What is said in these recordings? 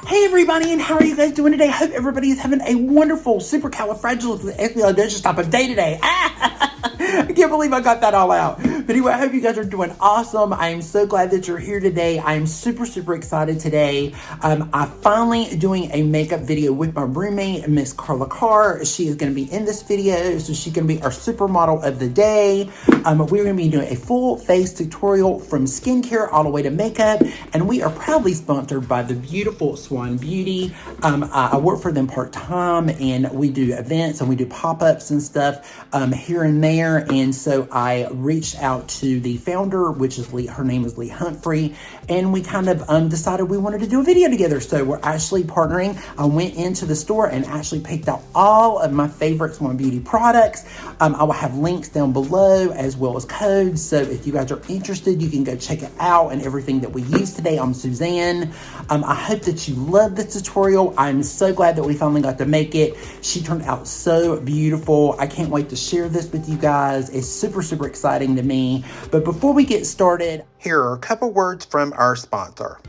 Hey everybody, and how are you guys doing today? I hope everybody is having a wonderful, supercalifragilisticexpialidocious type of day today. I can't believe I got that all out. But anyway, I hope you guys are doing awesome. I am so glad that you're here today. I am super excited today. I'm finally doing a makeup video with my roommate, Miss Carla CARR. She is going to be in this video, so she's going to be our supermodel of the day. We're going to be doing a full face tutorial from skincare all the way to makeup, and we are proudly sponsored by the beautiful Swan Beauty. I work for them part-time, and we do events and we do pop-ups and stuff here and there. And so I reached out to the founder, which is Lee. Her name is Lee Humphrey, and we kind of decided we wanted to do a video together. So we're actually partnering. I went into the store and actually picked out all of my favorite Swan Beauty products. I will have links down below as well as codes. So if you guys are interested, you can go check it out and everything that we use today. I'm Suzanne. I hope that you love this tutorial. I'm so glad that we finally got to make it. She turned out so beautiful. I can't wait to share this with you guys. It's super exciting to me. But before we get started, here are a couple words from our sponsor.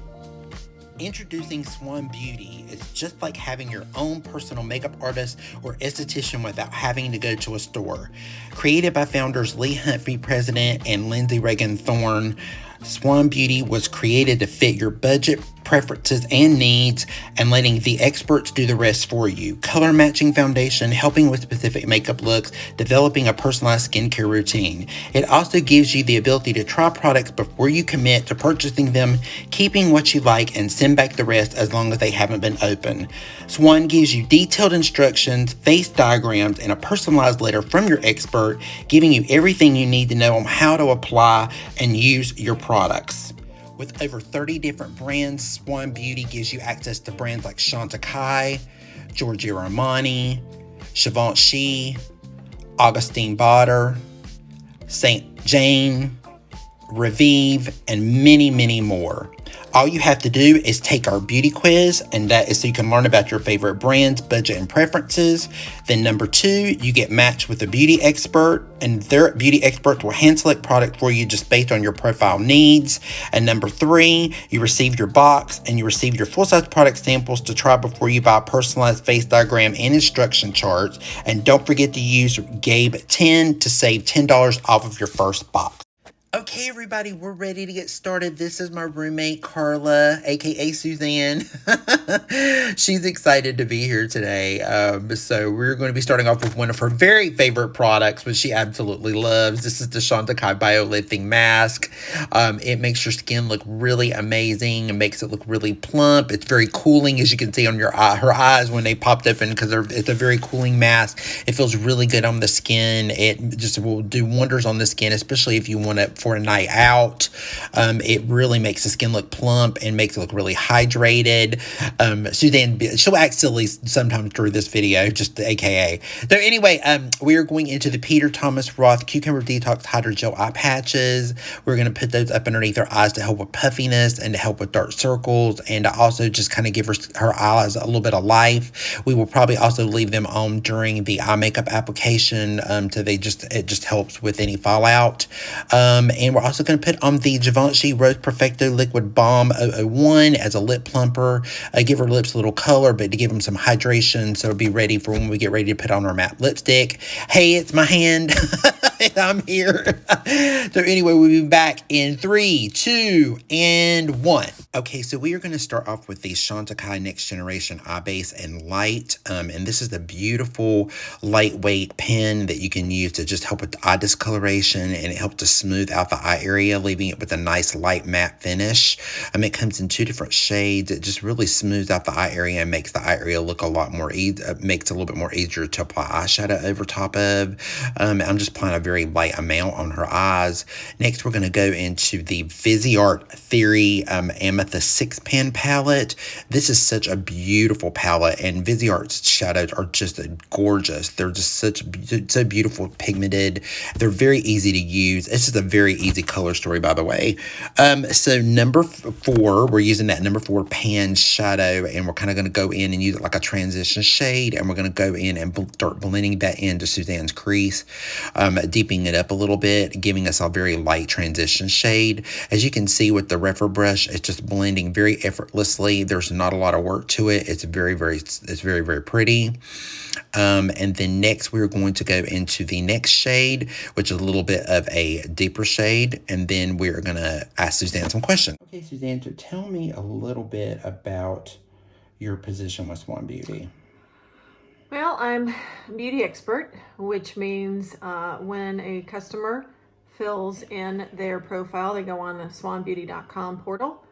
Introducing Swan Beauty is just like having your own personal makeup artist or esthetician without having to go to a store. Created by founders Lee Humphrey, president, and Lindsay Reagan Thorne, Swan Beauty was created to fit your budget, preferences, and needs, and letting the experts do the rest for you. Color matching foundation, helping with specific makeup looks, developing a personalized skincare routine. It also gives you the ability to try products before you commit to purchasing them, keeping what you like, and send back the rest as long as they haven't been opened. Swan gives you detailed instructions, face diagrams, and a personalized letter from your expert, giving you everything you need to know on how to apply and use your products. With over 30 different brands, Swan Beauty gives you access to brands like Chantecaille, Giorgio Armani, Givenchy, Augustine Botter, Saint Jane, Revive, and many more. All you have to do is take our beauty quiz, and that is so you can learn about your favorite brands, budget, and preferences. Then number 2, you get matched with a beauty expert, and their beauty experts will hand select product for you just based on your profile needs. And number 3, you receive your box, and you receive your full-size product samples to try before you buy a personalized face diagram and instruction charts. And don't forget to use Gabe10 to save $10 off of your first box. Okay, everybody, we're ready to get started. This is my roommate, Carla, aka Suzanne. She's excited to be here today. So we're going to be starting off with one of her very favorite products, which she absolutely loves. This is the Chantecaille Biolifting Mask. It makes your skin look really amazing. It makes it look really plump. It's very cooling, as you can see on her eyes when they popped open, because it's a very cooling mask. It feels really good on the skin. It just will do wonders on the skin, especially if you want it for a night out. It really makes the skin look plump and makes it look really hydrated. Suzanne, she'll act silly sometimes through this video, just AKA. So anyway, we are going into the Peter Thomas Roth Cucumber Detox Hydrogel Eye Patches. We're going to put those up underneath her eyes to help with puffiness and to help with dark circles, and to also just kind of give her eyes a little bit of life. We will probably also leave them on during the eye makeup application, so it just helps with any fallout. And we're also going to put on the Givenchy Rose Perfecto Liquid Balm 001 as a lip plumper. Give her lips a little color, but to give them some hydration, so it'll be ready for when we get ready to put on our matte lipstick. Hey, it's my hand. I'm here. So anyway, we'll be back in 3, 2, and 1. Okay, so we are going to start off with the Chantecaille Next Generation Eye Base and Light. And this is the beautiful, lightweight pen that you can use to just help with eye discoloration, and it helps to smooth out the eye area, leaving it with a nice light matte finish. It comes in 2 different shades. It just really smooths out the eye area and makes the eye area look a lot more makes it a little bit more easier to apply eyeshadow over top of. I'm just applying a very light amount on her eyes. Next, we're going to go into the Viseart Theory Amethyst 6-pan palette. This is such a beautiful palette, and Viseart's shadows are just gorgeous. They're just so beautiful, pigmented. They're very easy to use. This is a very easy color story, by the way. So number 4, we're using that number 4 pan shadow, and we're kind of going to go in and use it like a transition shade, and we're going to go in and start blending that into Suzanne's crease. deepening it up a little bit, giving us a very light transition shade. As you can see with the Refer brush, it's just blending very effortlessly. There's not a lot of work to it. It's very, very pretty. And then next we're going to go into the next shade, which is a little bit of a deeper shade. And then we're going to ask Suzanne some questions. Okay, Suzanne, so tell me a little bit about your position with Swan Beauty. Well, I'm a beauty expert, which means when a customer fills in their profile, they go on the swanbeauty.com portal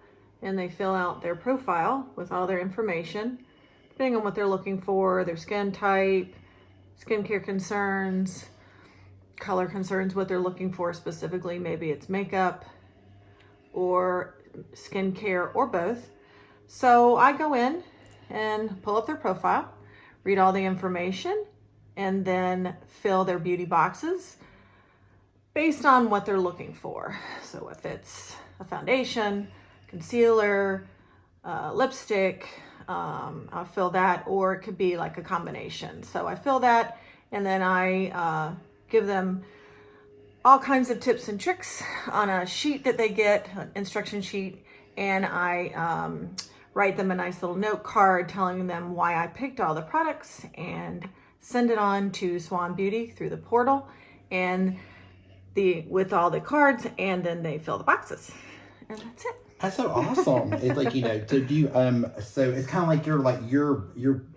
and they fill out their profile with all their information, depending on what they're looking for, their skin type, skincare concerns, color concerns, what they're looking for specifically. Maybe it's makeup or skincare or both. So I go in and pull up their profile, read all the information, and then fill their beauty boxes based on what they're looking for. So if it's a foundation, concealer, lipstick, I'll fill that, or it could be like a combination. So I fill that, and then I give them all kinds of tips and tricks on a sheet that they get, an instruction sheet, and I write them a nice little note card telling them why I picked all the products and send it on to Swan Beauty through the portal and with all the cards, and then they fill the boxes, and that's it. That's so awesome. It's like, so do you, so it's kind of like you're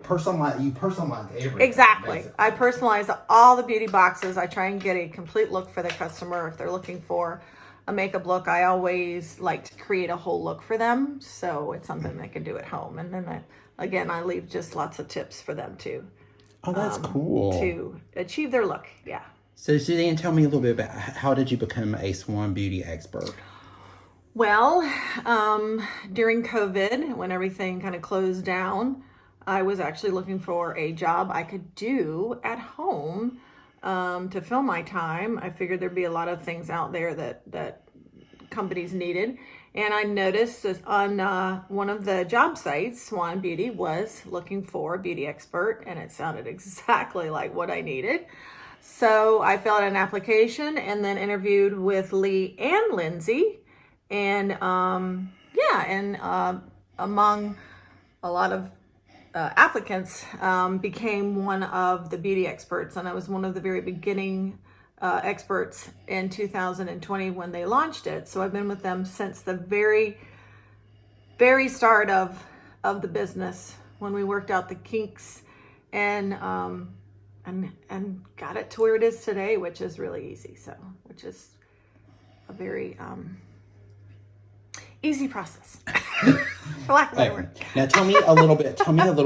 personalized, you personalize everything. Exactly. Basically. I personalize all the beauty boxes. I try and get a complete look for the customer. If they're looking for a makeup look, I always like to create a whole look for them, so it's something they can do at home. And then I leave just lots of tips for them to cool, to achieve their look. Yeah. So Suzanne, tell me a little bit about how did you become a Swan Beauty expert? Well, during COVID, when everything kind of closed down, I was actually looking for a job I could do at home to fill my time. I figured there'd be a lot of things out there that companies needed. And I noticed that on one of the job sites, Swan Beauty was looking for a beauty expert, and it sounded exactly like what I needed. So I filled out an application and then interviewed with Lee and Lindsay. And among a lot of applicants, became one of the beauty experts. And I was one of the very beginning experts in 2020 when they launched it. So I've been with them since the very, very start of the business, when we worked out the kinks and got it to where it is today, which is really easy. So, which is a very easy process, for lack of a better word. Now tell me a little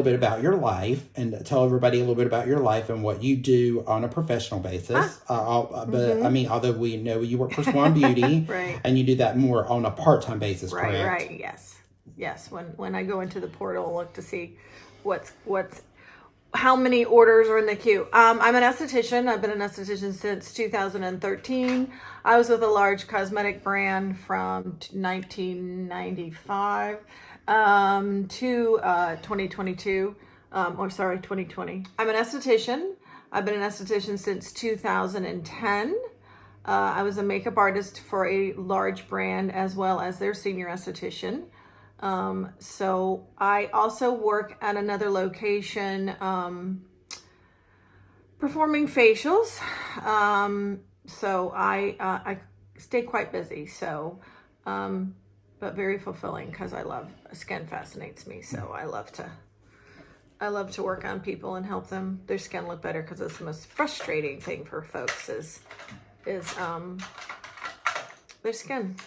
bit about your life, and tell everybody a little bit about your life and what you do on a professional basis. I mean, although we know you work for Swan Beauty, right, and you do that more on a part-time basis, correct? Right, yes. When I go into the portal, I'll look to see how many orders are in the queue. I'm an esthetician. I've been an esthetician since 2013. I was with a large cosmetic brand from 1995 to 2022. 2020. I'm an esthetician. I've been an esthetician since 2010. I was a makeup artist for a large brand as well as their senior esthetician. So I also work at another location, performing facials. So I stay quite busy. So, but very fulfilling, because skin fascinates me. So I love to work on people and help them, their skin look better, because it's the most frustrating thing for folks is their skin.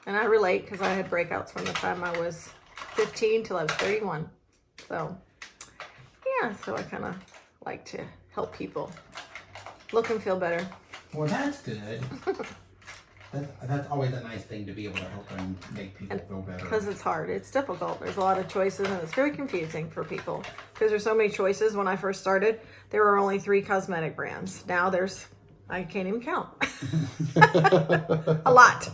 And I relate, because I had breakouts from the time I was 15 till I was 31. So, yeah, so I kind of like to help people look and feel better. Well, that's good. That's always a nice thing, to be able to help them make people feel better. Because it's hard. It's difficult. There's a lot of choices, and it's very confusing for people, because there's so many choices. When I first started, there were only 3 cosmetic brands. Now there's I can't even count. A lot.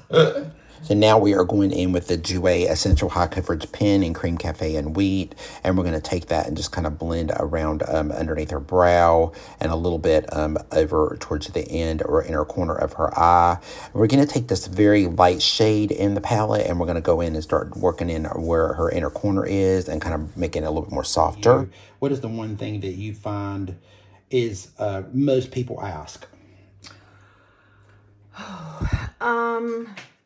So now we are going in with the Jouer Essential High Coverage Pen in Cream Cafe and Wheat. And we're going to take that and just kind of blend around underneath her brow and a little bit over towards the end or inner corner of her eye. We're going to take this very light shade in the palette and we're going to go in and start working in where her inner corner is and kind of making it a little bit more softer. What is the one thing that you find is most people ask?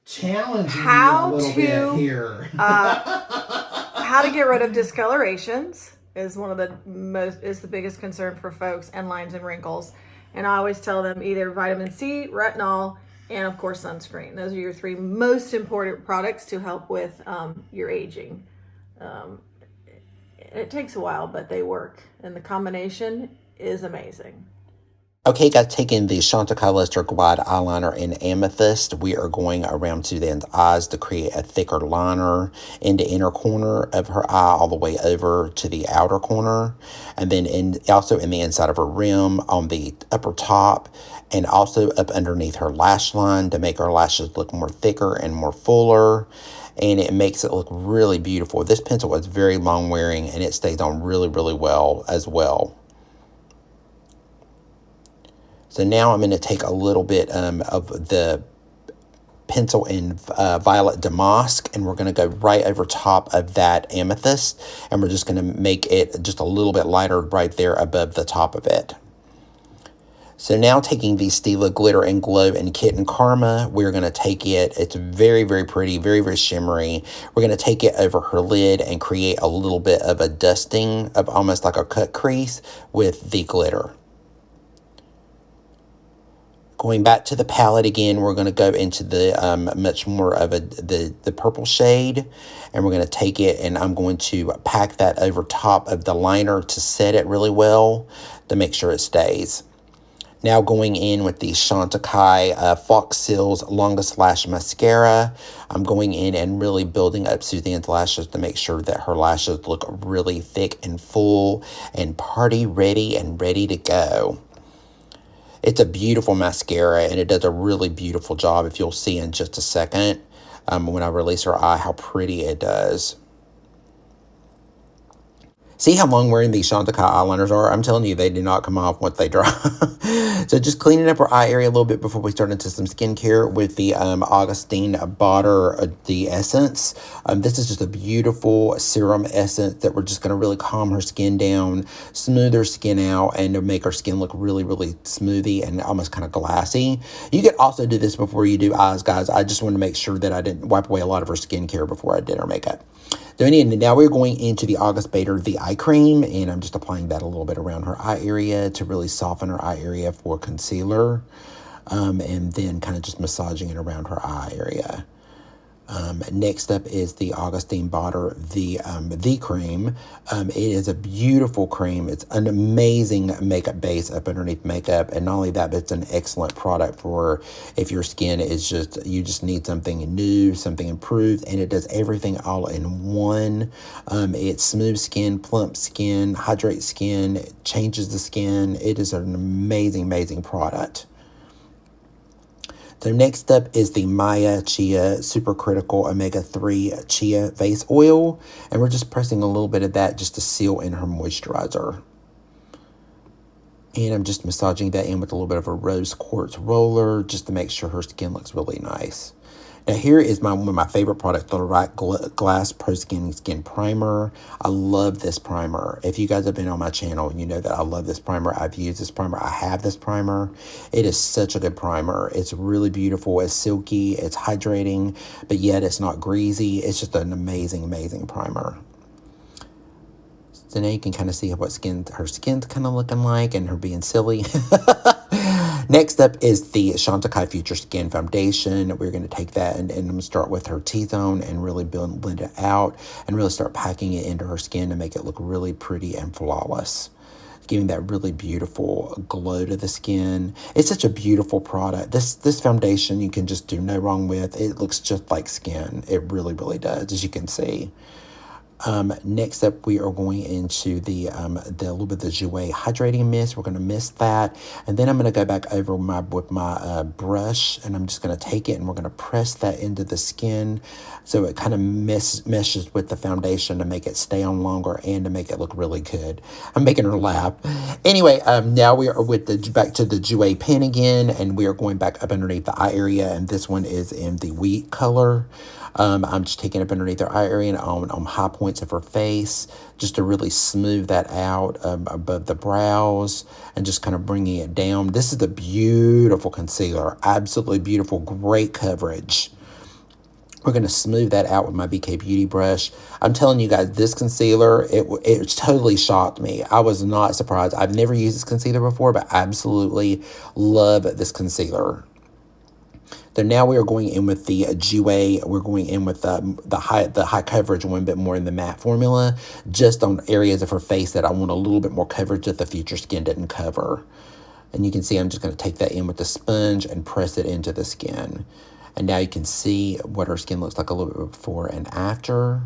Challenging how you a little bit here. How to get rid of discolorations is the biggest concern for folks, and lines and wrinkles. And I always tell them either vitamin C, retinol, and of course sunscreen. Those are your 3 most important products to help with your aging. It takes a while, but they work, and the combination is amazing. Okay, guys, taking the Chantecaille Luster Glide Eyeliner in Amethyst, we are going around to the eyes to create a thicker liner in the inner corner of her eye all the way over to the outer corner. And then also in the inside of her rim on the upper top and also up underneath her lash line to make her lashes look more thicker and more fuller. And it makes it look really beautiful. This pencil is very long wearing and it stays on really, really well as well. So now I'm going to take a little bit of the pencil in Violet Damask, and we're going to go right over top of that amethyst, and we're just going to make it just a little bit lighter right there above the top of it. So now taking the Stila Glitter and Glow in Kitten Karma, we're going to take it, it's very, very pretty, very, very shimmery. We're going to take it over her lid and create a little bit of a dusting of almost like a cut crease with the glitter. Going back to the palette again, we're going to go into the much more of the purple shade, and we're going to take it and I'm going to pack that over top of the liner to set it really well to make sure it stays. Now going in with the Chantecaille Fox Seals Longest Lash Mascara, I'm going in and really building up Suzanne's lashes to make sure that her lashes look really thick and full and party ready and ready to go. It's a beautiful mascara, and it does a really beautiful job, if you'll see in just a second when I release her eye, how pretty it does. See how long wearing these Chantecaille eyeliners are? I'm telling you, they do not come off once they dry. So just cleaning up our eye area a little bit before we start into some skincare with the Augustine Butter, the essence. This is just a beautiful serum essence that we're just going to really calm her skin down, smooth her skin out, and make her skin look really, really smoothy and almost kind of glassy. You could also do this before you do eyes, guys. I just wanted to make sure that I didn't wipe away a lot of her skincare before I did her makeup. So now we're going into the August Bader, the eye cream, and I'm just applying that a little bit around her eye area to really soften her eye area for concealer, and then kind of just massaging it around her eye area. Next up is the Augustine Butter, the cream. It is a beautiful cream. It's an amazing makeup base up underneath makeup. And not only that, but it's an excellent product for if your skin is you just need something new, something improved. And it does everything all in one. It smooths skin, plumps skin, hydrates skin, changes the skin. It is an amazing, amazing product. So next up is the Maya Chia Supercritical Omega-3 Chia Face Oil. And we're just pressing a little bit of that just to seal in her moisturizer. And I'm just massaging that in with a little bit of a rose quartz roller just to make sure her skin looks really nice. Now here is one of my favorite products, the Right Glass Pro Skin Primer. I love this primer. If you guys have been on my channel, you know that I love this primer. I've used this primer. I have this primer. It is such a good primer. It's really beautiful. It's silky. It's hydrating, but yet it's not greasy. It's just an amazing, amazing primer. So now you can kind of see her skin's kind of looking like and her being silly. Next up is the Chantecaille Future Skin Foundation. We're going to take that and I'm going to start with her T-zone and really blend it out and really start packing it into her skin to make it look really pretty and flawless, giving that really beautiful glow to the skin. It's such a beautiful product. This foundation you can just do no wrong with. It looks just like skin. It really, really does, as you can see. Next up, we are going into the little bit of the Jouer hydrating mist. We're going to mist that, and then I'm going to go back over with my brush, and I'm just going to take it and we're going to press that into the skin, so it kind of meshes with the foundation to make it stay on longer and to make it look really good. I'm making her laugh. Anyway, now we are with back to the Jouer pen again, and we are going back up underneath the eye area, and this one is in the wheat color. I'm just taking up underneath her eye area and on high points of her face, just to really smooth that out above the brows, and just kind of bringing it down. This is a beautiful concealer, absolutely beautiful, great coverage. We're going to smooth that out with my BK Beauty brush. I'm telling you guys, this concealer, it totally shocked me. I was not surprised. I've never used this concealer before, but absolutely love this concealer. So now we are going in with the Jouer. We're going in with the high coverage one, bit more in the matte formula, just on areas of her face that I want a little bit more coverage that the future skin didn't cover. And you can see I'm just going to take that in with the sponge and press it into the skin. And now you can see what her skin looks like a little bit before and after.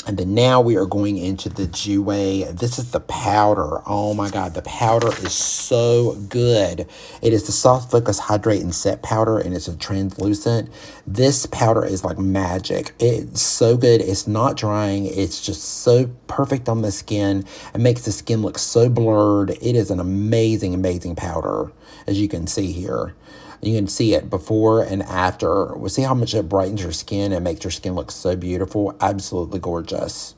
And then now we are going into the Jouer. This is the powder. Oh my God, the powder is so good. It is the Soft Focus Hydrate and Set powder, and it's a translucent. This powder is like magic. It's so good. It's not drying. It's just so perfect on the skin. It makes the skin look so blurred. It is an amazing, amazing powder, as you can see here. You can see it before and after. We'll see how much it brightens your skin and makes your skin look so beautiful. Absolutely gorgeous.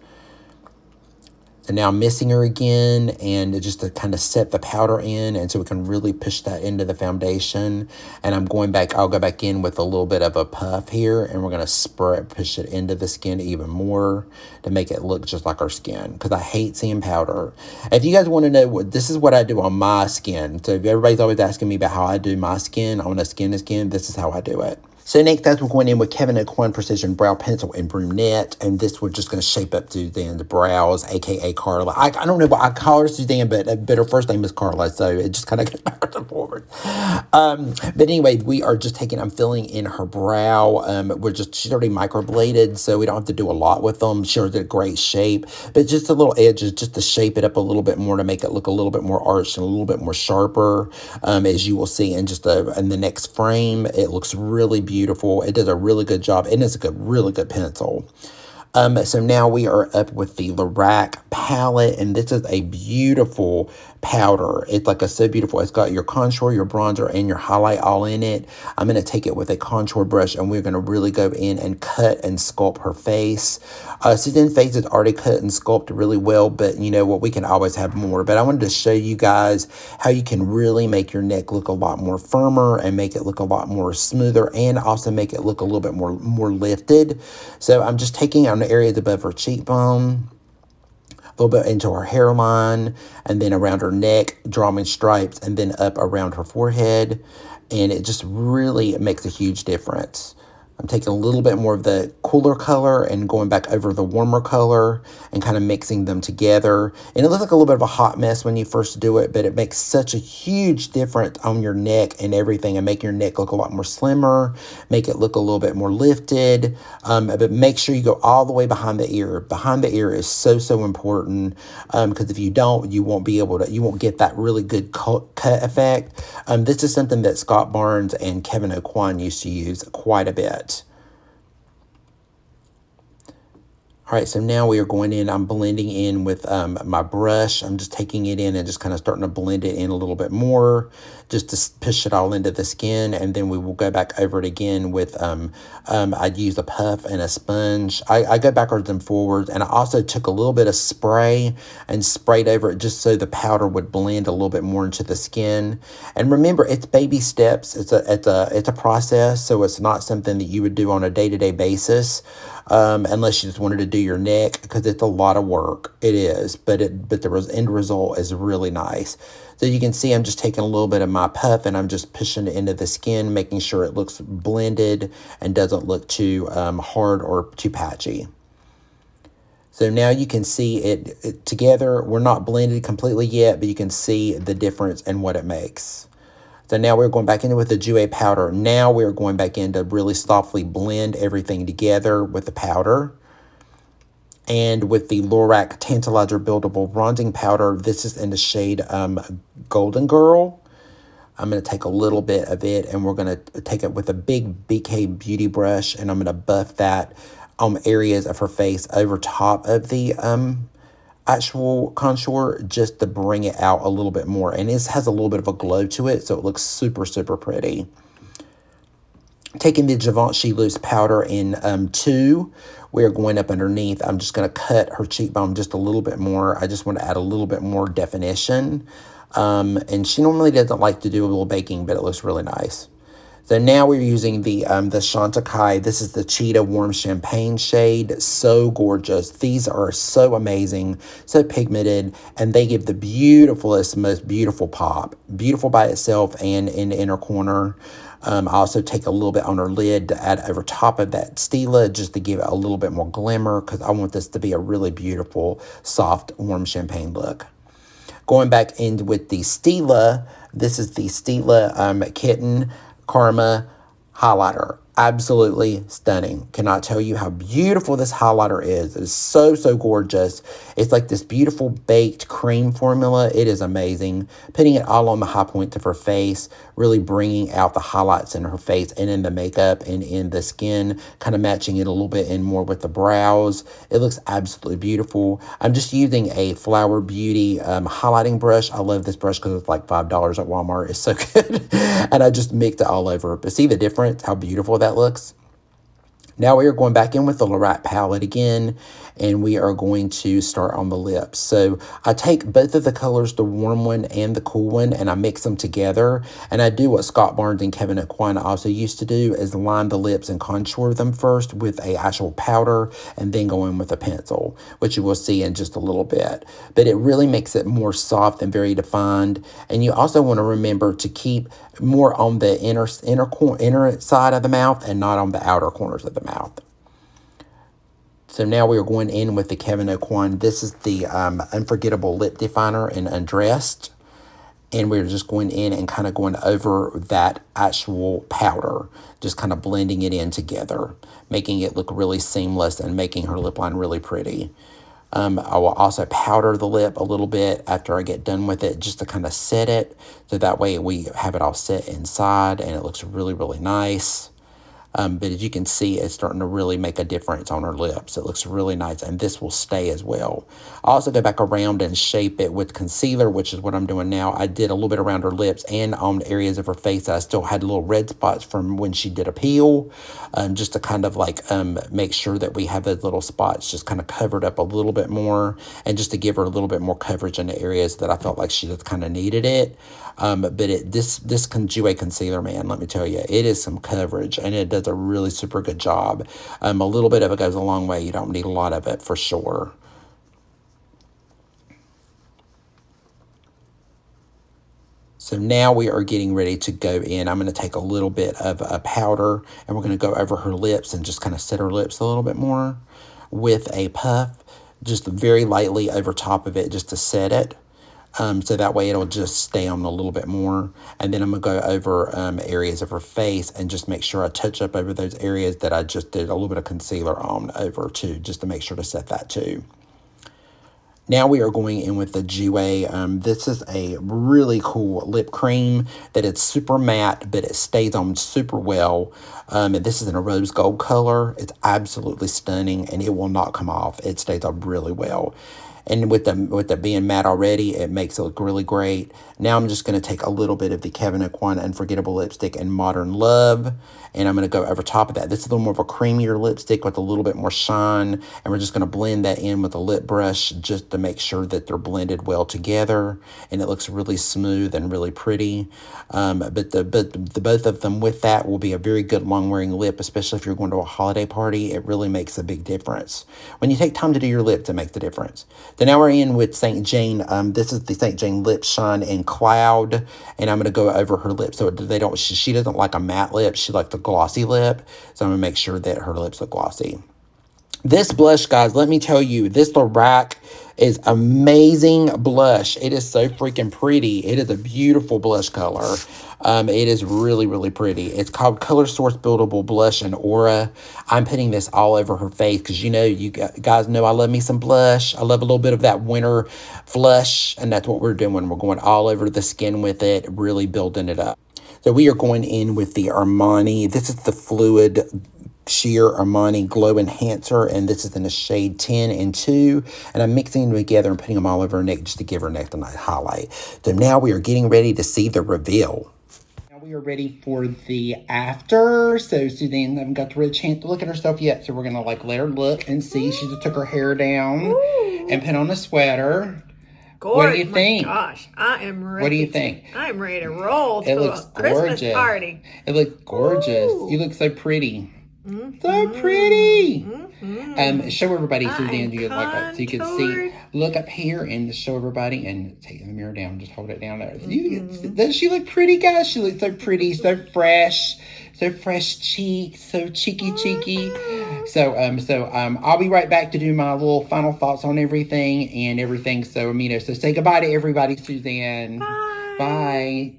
And now I'm missing her again, and just to kind of set the powder in, and so we can really push that into the foundation. And I'm going back, I'll go back in with a little bit of a puff here, and we're going to push it into the skin even more to make it look just like our skin, because I hate seeing powder. If you guys want to know, this is what I do on my skin. So if everybody's always asking me about how I do my skin, on a skin to skin, this is how I do it. So next up, we're going in with Kevyn Aucoin Precision Brow Pencil in Brunette, and this we're just going to shape up Suzanne's brows, aka CARLA. I don't know what I call her Suzanne, but her first name is CARLA, so it just kind of goes backwards and forward. But anyway, we are just I'm filling in her brow. She's already microbladed, so we don't have to do a lot with them. She's in a great shape, but just the little edges, just to shape it up a little bit more, to make it look a little bit more arched and a little bit more sharper, as you will see in in the next frame. It looks really beautiful. It does a really good job, and it's a really good pencil. So now we are up with the Lorac palette, and this is a beautiful powder. It's so beautiful. It's got your contour, your bronzer, and your highlight all in it. I'm going to take it with a contour brush, and we're going to really go in and cut and sculpt her face. Suzanne's face is already cut and sculpted really well, but you know what, we can always have more. But I wanted to show you guys how you can really make your neck look a lot more firmer and make it look a lot more smoother, and also make it look a little bit more lifted. So I'm just taking on the areas above her cheekbone, a little bit into her hairline, and then around her neck, drawing stripes, and then up around her forehead. And it just really makes a huge difference. I'm taking a little bit more of the cooler color and going back over the warmer color and kind of mixing them together. And it looks like a little bit of a hot mess when you first do it, but it makes such a huge difference on your neck and everything, and make your neck look a lot more slimmer, make it look a little bit more lifted. But make sure you go all the way behind the ear. Behind the ear is so important, because if you don't, you won't get that really good cut effect. This is something that Scott Barnes and Kevyn Aucoin used to use quite a bit. All right, so now we are going in, I'm blending in with my brush. I'm just taking it in and just kind of starting to blend it in a little bit more, just to push it all into the skin. And then we will go back over it again with, I'd use a puff and a sponge. I go backwards and forwards, and I also took a little bit of spray and sprayed over it just so the powder would blend a little bit more into the skin. And remember, it's baby steps. It's a process, so it's not something that you would do on a day-to-day basis. Unless you just wanted to do your neck, because it's a lot of work. It is, but the end result is really nice. So you can see I'm just taking a little bit of my puff, and I'm just pushing it into the skin, making sure it looks blended and doesn't look too hard or too patchy. So now you can see it together. We're not blended completely yet, but you can see the difference in what it makes. So now we're going back in with the Jouer powder. Now we're going back in to really softly blend everything together with the powder. And with the Lorac Tantalizer Buildable Bronzing Powder, this is in the shade Golden Girl. I'm going to take a little bit of it, and we're going to take it with a big BK Beauty brush, and I'm going to buff that areas of her face over top of the actual contour, just to bring it out a little bit more. And this has a little bit of a glow to it, so it looks super, super pretty. Taking the Givenchy Loose Powder in 2, we're going up underneath. I'm just going to cut her cheekbone just a little bit more. I just want to add a little bit more definition. And she normally doesn't like to do a little baking, but it looks really nice. So now we're using the Chantecaille. This is the Cheetah Warm Champagne shade. So gorgeous. These are so amazing, so pigmented, and they give the beautifulest, most beautiful pop. Beautiful by itself and in the inner corner. I also take a little bit on her lid to add over top of that Stila, just to give it a little bit more glimmer, because I want this to be a really beautiful, soft, warm champagne look. Going back in with the Stila, this is the Stila Kitten Karma highlighter. Absolutely stunning. Cannot tell you how beautiful this highlighter is. It is so, so gorgeous. It's like this beautiful baked cream formula. It is amazing. Putting it all on the high points of her face, really bringing out the highlights in her face and in the makeup and in the skin, kind of matching it a little bit in more with the brows. It looks absolutely beautiful. I'm just using a Flower Beauty highlighting brush. I love this brush because it's like $5 at Walmart. It's so good. And I just mixed it all over. But see the difference, how beautiful that looks? Now we are going back in with the Lorac palette again, and we are going to start on the lips. So I take both of the colors, the warm one and the cool one, and I mix them together. And I do what Scott Barnes and Kevin Aquine also used to do, is line the lips and contour them first with a actual powder, and then go in with a pencil, which you will see in just a little bit. But it really makes it more soft and very defined. And you also want to remember to keep more on the inner side of the mouth and not on the outer corners of the mouth. So now we are going in with the Kevin Aquine. This is the Unforgettable Lip Definer in Undressed. And we're just going in and kind of going over that actual powder, just kind of blending it in together, making it look really seamless and making her lip line really pretty. I will also powder the lip a little bit after I get done with it, just to kind of set it, so that way we have it all set inside and it looks really, really nice. But as you can see, it's starting to really make a difference on her lips. It looks really nice, and this will stay as well. I also go back around and shape it with concealer, which is what I'm doing now. I did a little bit around her lips and on areas of her face that I still had little red spots from when she did a peel, just to kind of like make sure that we have those little spots just kind of covered up a little bit more, and just to give her a little bit more coverage in the areas that I felt like she just kind of needed it. But this Jouer concealer, man, let me tell you, it is some coverage, and it does a really super good job. A little bit of it goes a long way. You don't need a lot of it for sure. So now we are getting ready to go in. I'm going to take a little bit of a powder, and we're going to go over her lips and just kind of set her lips a little bit more with a puff, just very lightly over top of it, just to set it. So that way it'll just stay on a little bit more. And then I'm going to go over areas of her face and just make sure I touch up over those areas that I just did a little bit of concealer on over too, just to make sure to set that too. Now we are going in with the Jouer. This is a really cool lip cream that it's super matte, but it stays on super well. And this is in a rose gold color. It's absolutely stunning, and it will not come off. It stays on really well. And with the being matte already, it makes it look really great. Now I'm just going to take a little bit of the Kevin Aquine Unforgettable Lipstick in Modern Love, and I'm going to go over top of that. This is a little more of a creamier lipstick with a little bit more shine, and we're just going to blend that in with a lip brush just to make sure that they're blended well together, and it looks really smooth and really pretty. But the both of them with that will be a very good long-wearing lip, especially if you're going to a holiday party. It really makes a big difference. When you take time to do your lips, it makes the difference. So now we're in with St. Jane. This is the St. Jane Lip Shine in Cloud, and I'm going to go over her lips. So she doesn't like a matte lip. She likes a glossy lip, so I'm going to make sure that her lips look glossy. This blush, guys, let me tell you, this Lorac is amazing blush. It is so freaking pretty. It is a beautiful blush color. It is really, really pretty. It's called Color Source Buildable Blush and Aura. I'm putting this all over her face because, you know, you guys know I love me some blush. I love a little bit of that winter flush, and that's what we're doing. We're going all over the skin with it, really building it up. So we are going in with the Armani. This is the Fluid Sheer Armani Glow Enhancer, and this is in the shade 10 and 2, and I'm mixing them together and putting them all over her neck just to give her neck a nice highlight. So now we are getting ready to see the reveal. Now we are ready for the after. So Suzanne hasn't got the real chance to look at herself yet, so we're gonna like let her look and see. She just took her hair down and put on a sweater. Gorgeous. What do you think? Gosh, I am ready. What do you think? I am ready to roll It to looks a Christmas gorgeous. party. It looks gorgeous. Ooh. You look so pretty. So pretty. Show everybody, Suzanne, you like that, so you can see. Look up here and show everybody, and take the mirror down. Just hold it down there. Doesn't she look pretty, guys? She looks so pretty, so fresh cheeks, so cheeky. So I'll be right back to do my little final thoughts on everything. So so say goodbye to everybody, Suzanne. Bye.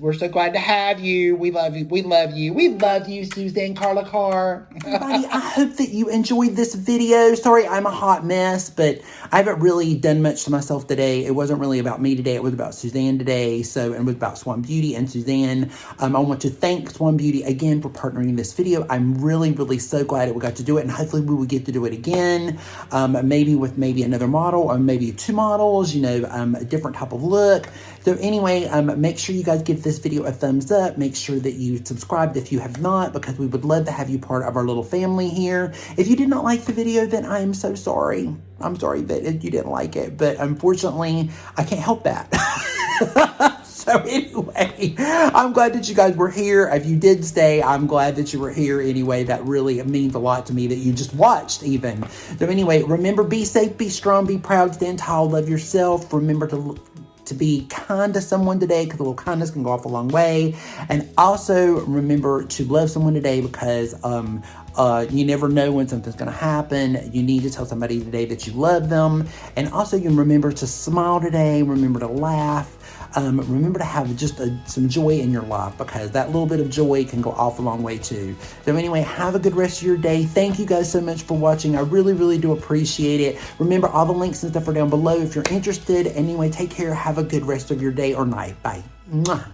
We're so glad to have you. We love you. We love you, Suzanne Carla Carr. Everybody, I hope that you enjoyed this video. Sorry, I'm a hot mess, but I haven't really done much to myself today. It wasn't really about me today. It was about Suzanne today. And it was about Swan Beauty and Suzanne. I want to thank Swan Beauty again for partnering this video. I'm really, really so glad that we got to do it, and hopefully we will get to do it again. Maybe with another model, or maybe 2 models, a different type of look. So anyway, make sure you guys give this video a thumbs up. Make sure that you subscribe if you have not, because we would love to have you part of our little family here. If you did not like the video, then I am so sorry. I'm sorry that you didn't like it, but unfortunately, I can't help that. So anyway, I'm glad that you guys were here. If you did stay, I'm glad that you were here anyway. That really means a lot to me that you just watched even. So anyway, remember, be safe, be strong, be proud, stand tall, love yourself. Remember to be kind to someone today, because a little kindness can go off a long way. And also remember to love someone today, because you never know when something's going to happen. You need to tell somebody today that you love them. And also you remember to smile today. Remember to laugh. Remember to have just some joy in your life, because that little bit of joy can go off a long way too. So anyway, have a good rest of your day. Thank you guys so much for watching. I really, really do appreciate it. Remember, all the links and stuff are down below if you're interested. Anyway, take care. Have a good rest of your day or night. Bye. Mwah.